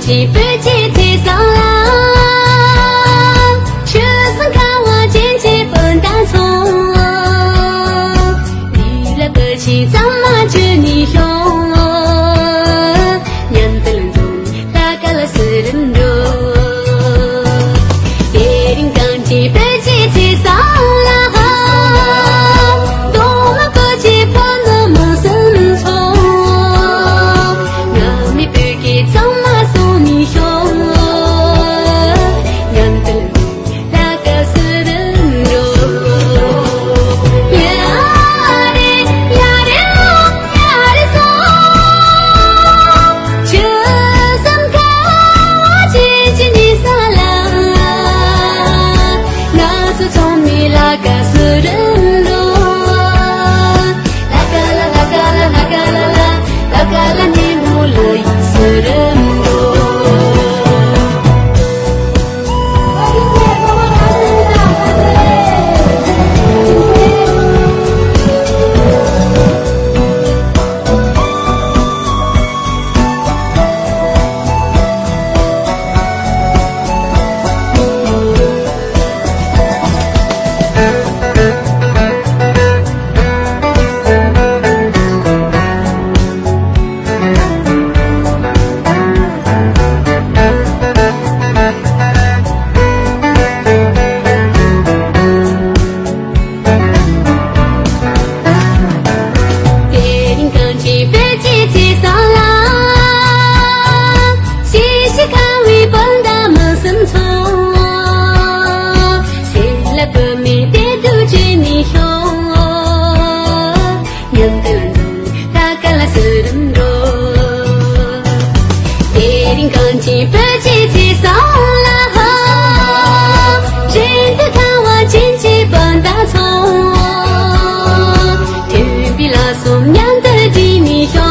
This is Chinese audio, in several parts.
起不接最上浪，却是看我渐渐分大葱，离了不起怎么就你凶，娘的人中大概了是人中，别人刚起不接最上浪，多么不接碰到梦生虫，我没不给怎么送你凶，娘的人大概是人中，呀的呀的呀的送，就算看我姐姐你傻了，那是聪明那个是人中，啦嘎啦啦嘎啦啦嘎啦啦，啦嘎啦你不乐意是人中。别人刚起不接最上浪，细细看为本大梦生虫，谁来不明白都觉你凶，娘的人中大概了是人中，别人刚起不接最上浪，谁都看我渐渐变大葱，天比拉松娘的地米凶，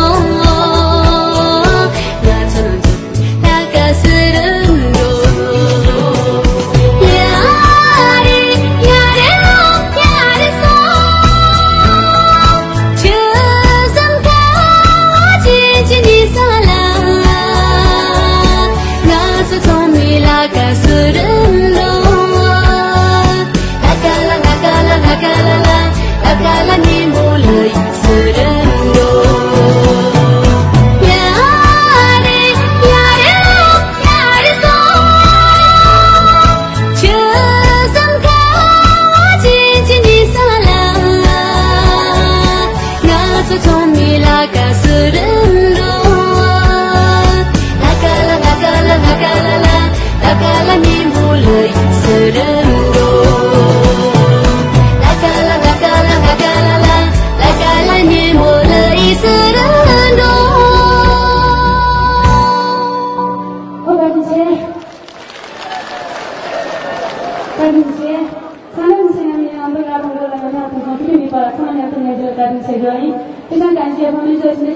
我从中大概是人中，呀的呀的呀的送，就算看我姐姐你傻了，那是聪明那个是人中，啦嘎啦啦嘎啦啦嘎啦啦，啦嘎啦你不乐意是人中，呀的呀的呀的送，就算看我姐姐你傻了，那是聪明那个是人中，啦嘎啦啦嘎啦啦嘎啦啦，啦嘎啦你不乐意是人中，啦嘎啦啦嘎啦啦嘎啦啦，啦嘎啦你不乐意是人中。我感谢사는 시간이 안돼가는 걸로 하면 더 좋게 미발아 사는 애들 내줄 다른 세상이非常感谢朋友们